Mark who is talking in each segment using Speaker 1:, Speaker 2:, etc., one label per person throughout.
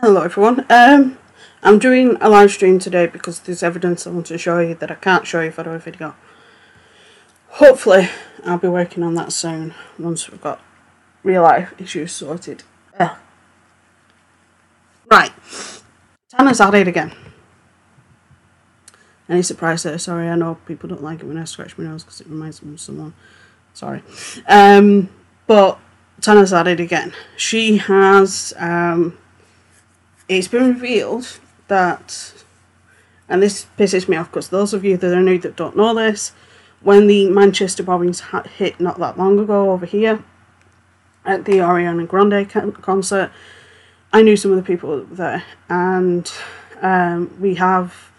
Speaker 1: Hello everyone. I'm doing a live stream today because there's evidence I want to show you that I can't show you if I do a video. Hopefully, I'll be working on that soon once we've got real life issues sorted. Right, Tana's at it again. Any surprise there? Sorry, I know people don't like it when I scratch my nose because it reminds them of someone. Sorry. But Tana's at it again. She has. It's been revealed that, and this pisses me off because those of you that are new that don't know this, when the Manchester bombings hit not that long ago over here at the Ariana Grande concert, I knew some of the people there, and we have,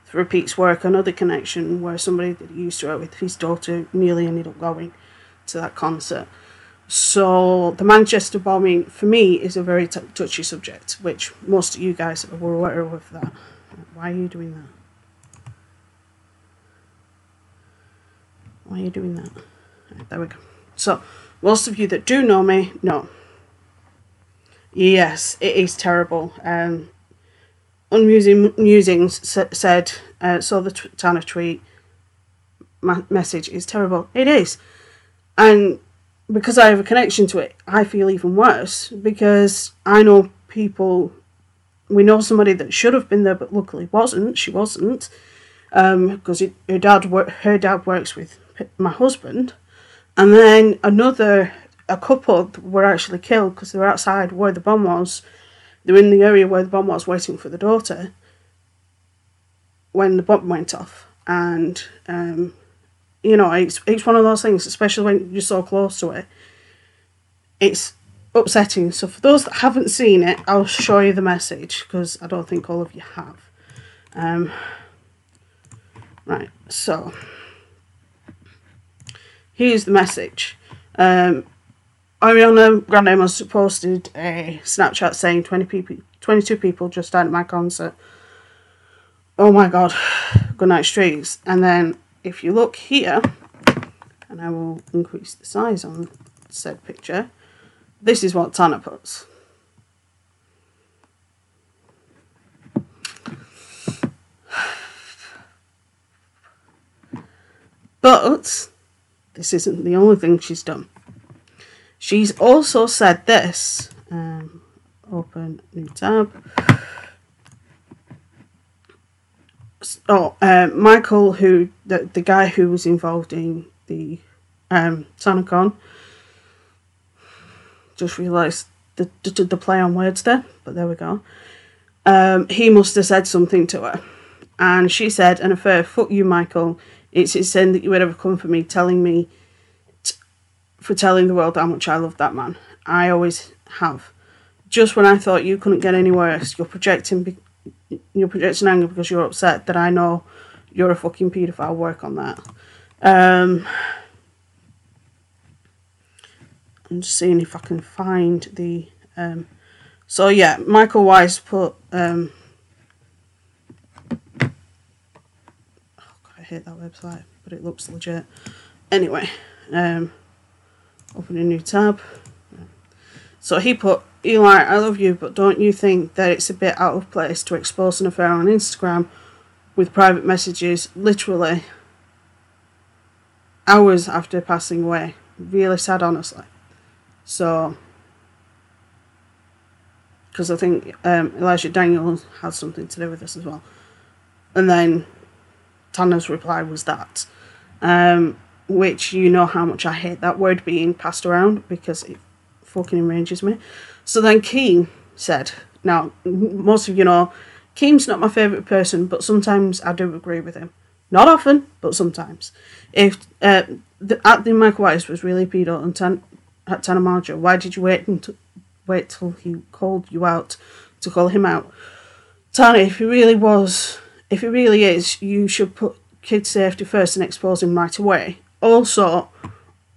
Speaker 1: through Pete's work, another connection where somebody that he used to work with, his daughter nearly ended up going to that concert. So the Manchester bombing, for me, is a very touchy subject, which most of you guys were aware of that. Why are you doing that? Why are you doing that? Right, there we go. So, most of you that do know me, know. Yes, it is terrible. Musings said, saw the Tana tweet, message is terrible. It is. And because I have a connection to it, I feel even worse because I know people. We know somebody that should have been there, but luckily wasn't. She wasn't, because her dad works with my husband, and then a couple were actually killed because they were outside where the bomb was. They were in the area where the bomb was, waiting for the daughter when the bomb went off, and it's one of those things, especially when you're so close to it. It's upsetting. So for those that haven't seen it, I'll show you the message because I don't think all of you have. Right, so here's the message. Ariana Grande must have posted a Snapchat saying 22 people just died at my concert. Oh my god, good night streets. And then if you look here, and I will increase the size on said picture, this is what Tana puts. But this isn't the only thing she's done. She's also said this. Open new tab. Michael, who the guy who was involved in the TanaCon, just realised the play on words there, but there we go. He must have said something to her, and she said, "And a fair fuck you, Michael. It's sin that you would ever come for me, telling me for telling the world how much I love that man. I always have. Just when I thought you couldn't get any worse, you're projecting anger because you're upset that I know you're a fucking paedophile. Work on that." I'm just seeing if I can find the. So yeah, Michael Weiss put. Oh God, I hate that website, but it looks legit. Anyway, open a new tab. So he put, "Eli, I love you, but don't you think that it's a bit out of place to expose an affair on Instagram with private messages literally hours after passing away? Really sad, honestly." So, because I think Elijah Daniels had something to do with this as well. And then Tana's reply was that, which you know how much I hate that word being passed around because it fucking enrages me. So then Keem said, now, most of you know, Keem's not my favourite person, but sometimes I do agree with him. Not often, but sometimes. If the Michael Weiss was really pedo and at Tana Mongeau, why did you wait till he called you out to call him out? Tana, if he really is, you should put kids' safety first and expose him right away. Also,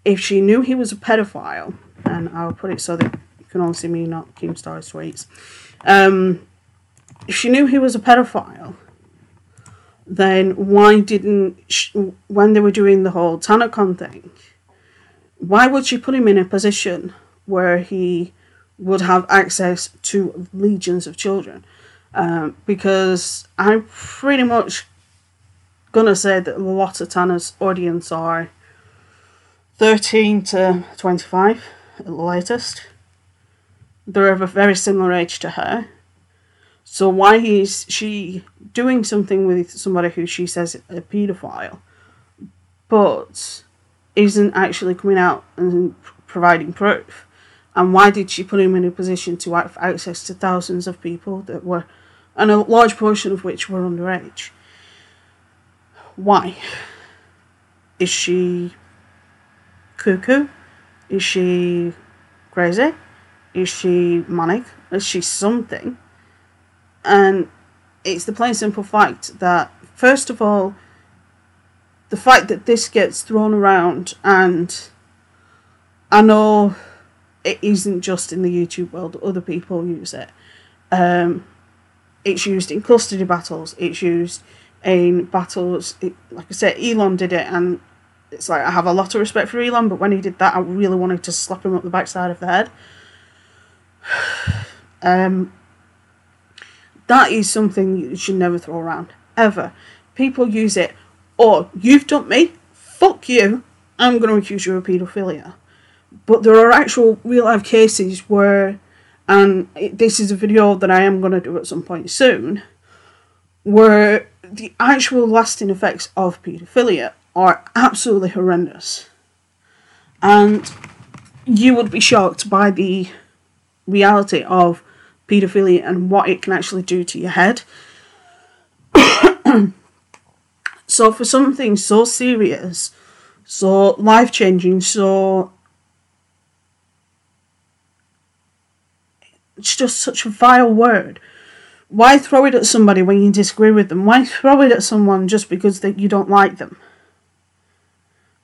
Speaker 1: if she knew he was a pedophile, and I'll put it so that you can only see me, not Keem Stories tweets. If she knew he was a pedophile, then why didn't when they were doing the whole TanaCon thing, why would she put him in a position where he would have access to legions of children. Because I'm pretty much gonna say that a lot of Tana's audience are 13 to 25 at the latest. They're of a very similar age to her. So why is she doing something with somebody who she says is a paedophile, but isn't actually coming out and providing proof? And why did she put him in a position to have access to thousands of people that were, and a large portion of which were underage? Why? Is she cuckoo? Is she crazy? Is she manic? Is she something? And it's the plain simple fact that, first of all, the fact that this gets thrown around, and I know it isn't just in the YouTube world, other people use it. It's used in custody battles, it's used in battles, like I said, Elon did it, and it's like, I have a lot of respect for Elon, but when he did that, I really wanted to slap him up the backside of the head. That is something you should never throw around, ever. People use it, oh, you've dumped me, fuck you, I'm going to accuse you of paedophilia. But there are actual real life cases where, and this is a video that I am going to do at some point soon, where the actual lasting effects of paedophilia are absolutely horrendous. And you would be shocked by the reality of paedophilia and what it can actually do to your head. So for something so serious, so life-changing, so it's just such a vile word, why throw it at somebody when you disagree with them? Why throw it at someone just because you don't like them?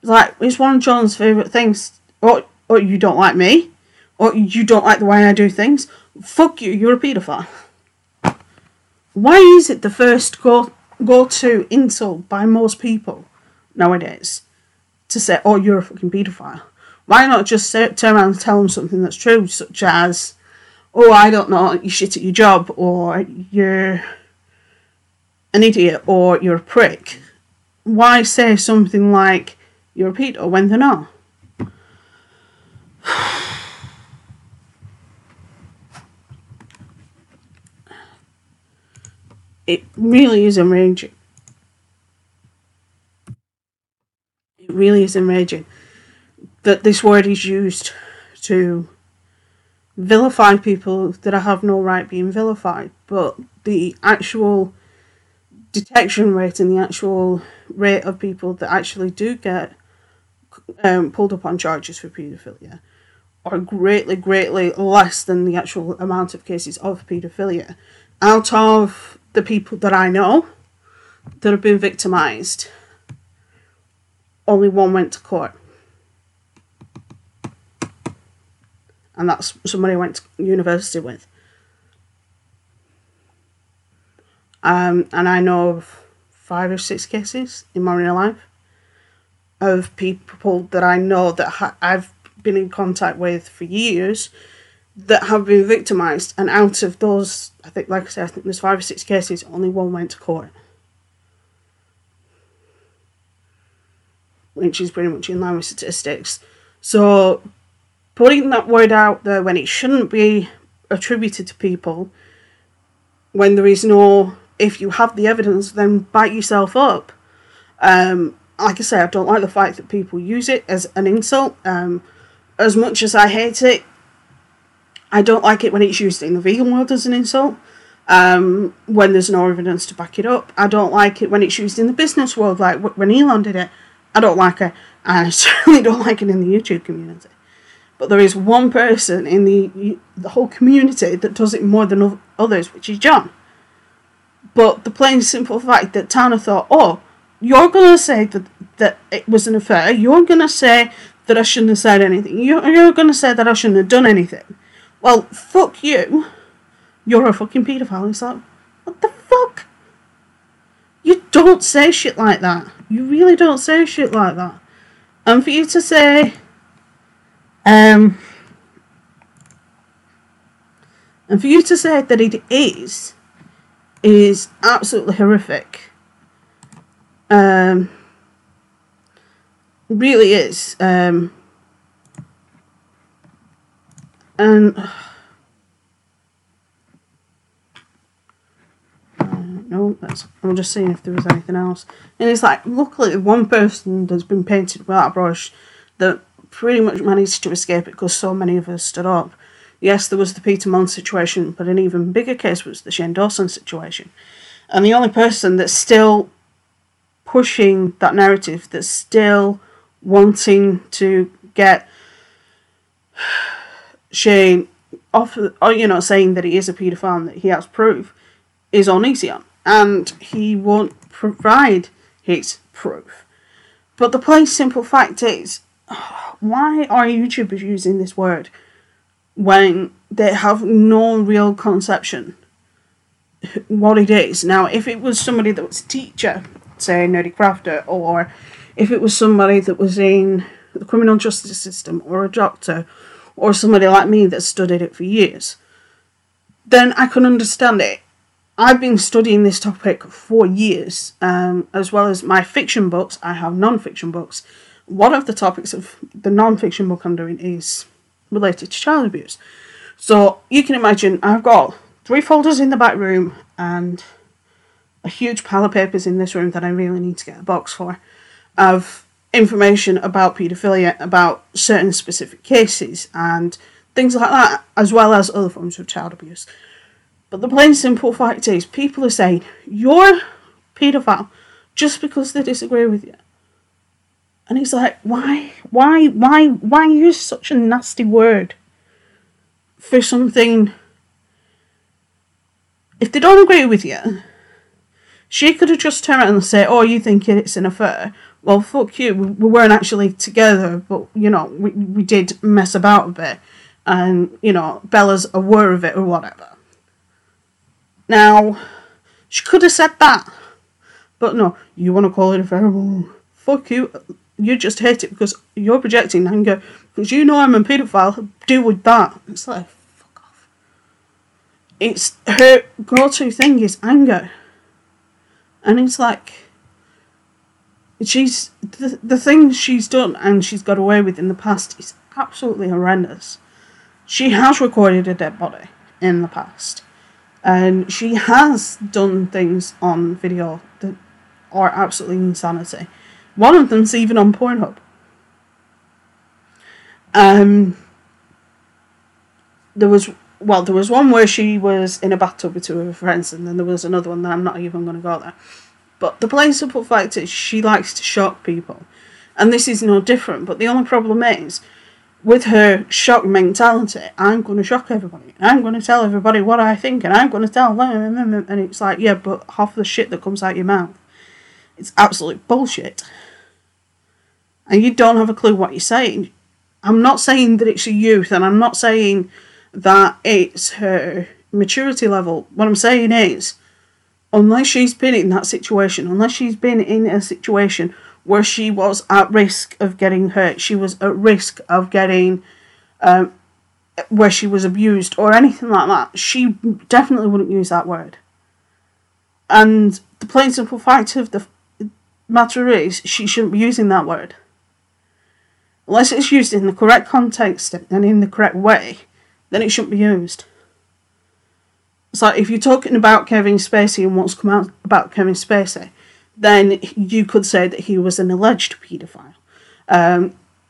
Speaker 1: Like, it's one of John's favourite things. Or you don't like me? Or you don't like the way I do things? Fuck you, you're a paedophile. Why is it the first go-to insult by most people nowadays to say, oh, you're a fucking paedophile? Why not just turn around and tell them something that's true, such as, oh, I don't know, you're shit at your job, or you're an idiot, or you're a prick? Why say something like you're a pedo when they're not? It really is enraging. It really is enraging that this word is used to vilify people that have no right being vilified, but the actual detection rate and the actual rate of people that actually do get pulled up on charges for paedophilia are greatly, greatly less than the actual amount of cases of paedophilia. Out of the people that I know that have been victimised, only one went to court. And that's somebody I went to university with. And I know of 5 or 6 cases in my real life of people that I know that I've been in contact with for years that have been victimised, and out of those, I think, like I said, I think there's 5 or 6 cases, only one went to court. Which is pretty much in line with statistics. So, putting that word out there when it shouldn't be attributed to people, when there is no, if you have the evidence, then bite yourself up. Like I say, I don't like the fact that people use it as an insult. As much as I hate it, I don't like it when it's used in the vegan world as an insult, when there's no evidence to back it up. I don't like it when it's used in the business world, like when Elon did it. I don't like it. I certainly don't like it in the YouTube community. But there is one person in the whole community that does it more than others, which is John. But the plain simple fact that Tana thought, oh, you're going to say that it was an affair, you're going to say that I shouldn't have said anything, you're going to say that I shouldn't have done anything. Well, fuck you. You're a fucking paedophile. It's like, what the fuck? You don't say shit like that. You really don't say shit like that. And for you to say, And for you to say that it is absolutely horrific. Really is. And no, I'm just seeing if there was anything else. And it's like, luckily, one person that's been painted with that brush that pretty much managed to escape it because so many of us stood up. Yes, there was the Peter Monn situation, but an even bigger case was the Shane Dawson situation. And the only person that's still pushing that narrative, that's still wanting to get Shane off, or, you know, saying that he is a paedophile and that he has proof, is Onision. And he won't provide his proof. But the plain simple fact is, why are YouTubers using this word when they have no real conception what it is? Now, if it was somebody that was a teacher, say Nerdy Crafter, or if it was somebody that was in the criminal justice system, or a doctor, or somebody like me that studied it for years, then I can understand it. I've been studying this topic for years, as well as my fiction books. I have non-fiction books. One of the topics of the non-fiction book I'm doing is related to child abuse. So you can imagine I've got 3 folders in the back room and a huge pile of papers in this room that I really need to get a box for, of information about paedophilia, about certain specific cases and things like that, as well as other forms of child abuse. But the plain simple fact is, people are saying, you're a paedophile just because they disagree with you. And it's like, why use such a nasty word for something? If they don't agree with you, she could have just turned around and said, oh, you think it's an affair? Well, fuck you. We weren't actually together, but, you know, we did mess about a bit. And, you know, Bella's aware of it or whatever. Now, she could have said that. But no, you want to call it a affair? Oh, fuck you. You just hate it because you're projecting anger. Because you know I'm a paedophile. Deal with that. It's like, fuck off. It's her go-to thing is anger. And it's like, she's the things she's done and she's got away with in the past is absolutely horrendous. She has recorded a dead body in the past. And she has done things on video that are absolutely insanity. One of them's even on Pornhub. There was one where she was in a bathtub with 2 of her friends, and then there was another one that I'm not even going to go there. But the plain simple fact is, she likes to shock people. And this is no different, but the only problem is, with her shock mentality, I'm going to shock everybody. I'm going to tell everybody what I think, and I'm going to tell them. And it's like, yeah, but half the shit that comes out your mouth, it's absolute bullshit. And you don't have a clue what you're saying. I'm not saying that it's a youth, and I'm not saying that it's her maturity level. What I'm saying is, unless she's been in that situation, unless she's been in a situation where she was at risk of getting hurt, she was at risk of getting, where she was abused or anything like that, she definitely wouldn't use that word. And the plain simple fact of the matter is, she shouldn't be using that word. Unless it's used in the correct context and in the correct way, then it shouldn't be used. So if you're talking about Kevin Spacey and what's come out about Kevin Spacey, then you could say that he was an alleged paedophile.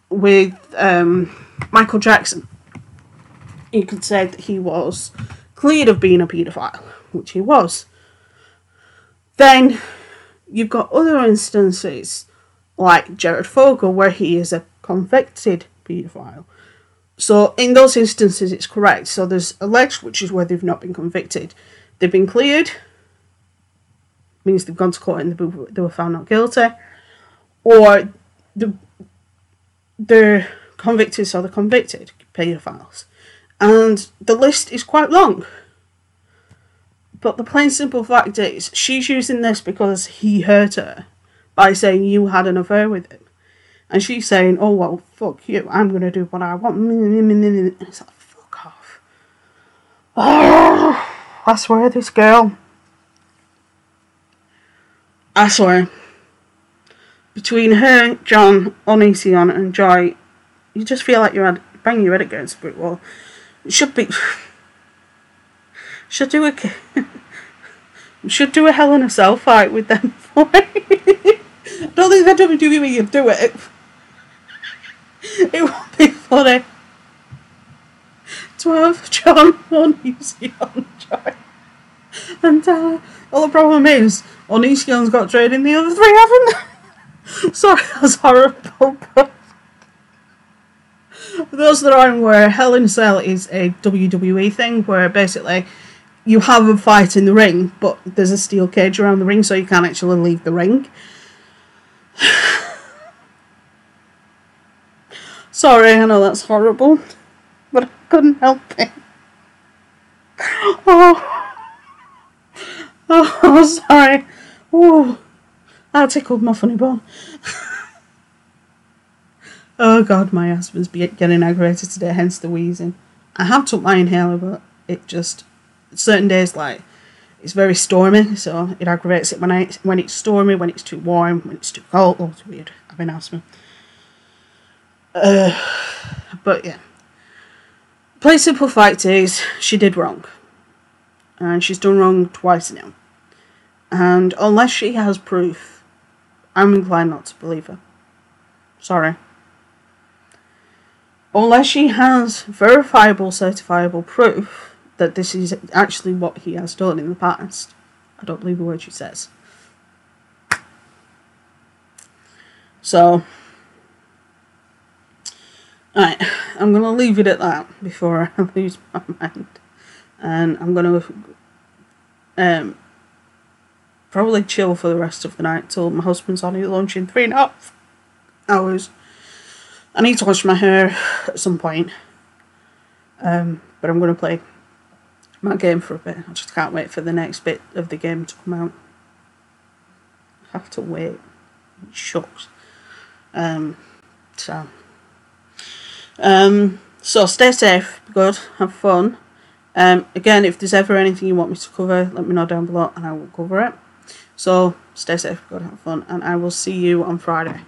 Speaker 1: With Michael Jackson, you could say that he was cleared of being a paedophile, which he was. Then you've got other instances like Jared Fogle, where he is a convicted paedophile. So in those instances, it's correct. So there's alleged, which is where they've not been convicted. They've been cleared, means they've gone to court and they were found not guilty. Or they're convicted, so they're convicted paedophiles. And the list is quite long. But the plain simple fact is, she's using this because he hurt her by saying you had an affair with him. And she's saying, oh, well, fuck you, I'm going to do what I want. It's like, fuck off. Oh, I swear, this girl. I swear. Between her, John, Onision, and Joy, you just feel like you're banging your head against a brick wall. It should be. Should do a Hell in a Cell fight with them. I don't think the WWE would do it. It would be funny to have John, Onision, Joy, and well, the problem is Onision's got trade in the other three haven't. Sorry, that's horrible. But for those that aren't aware, Hell in a Cell is a WWE thing where basically you have a fight in the ring, but there's a steel cage around the ring, so you can't actually leave the ring. Sorry, I know that's horrible, but I couldn't help it. Oh, sorry. Oh, that tickled my funny bone. Oh God, my husband's getting aggravated today, hence the wheezing. I have took my inhaler, but it just, certain days, like, it's very stormy, so it aggravates it when it's stormy, when it's too warm, when it's too cold. Oh, it's weird. I've been asthma. But yeah. Play simple fact is, she did wrong. And she's done wrong twice now. And unless she has proof, I'm inclined not to believe her. Sorry. Unless she has verifiable, certifiable proof that this is actually what he has done in the past, I don't believe a word she says. So, alright, I'm going to leave it at that before I lose my mind. And I'm going to probably chill for the rest of the night till my husband's on his lunch in 3.5 hours. I need to wash my hair at some point. But I'm going to play my game for a bit. I just can't wait for the next bit of the game to come out. I have to wait. It shucks. So stay safe, be good, have fun. Again, if there's ever anything you want me to cover, let me know down below and I will cover it. So stay safe, be good, have fun, and I will see you on Friday.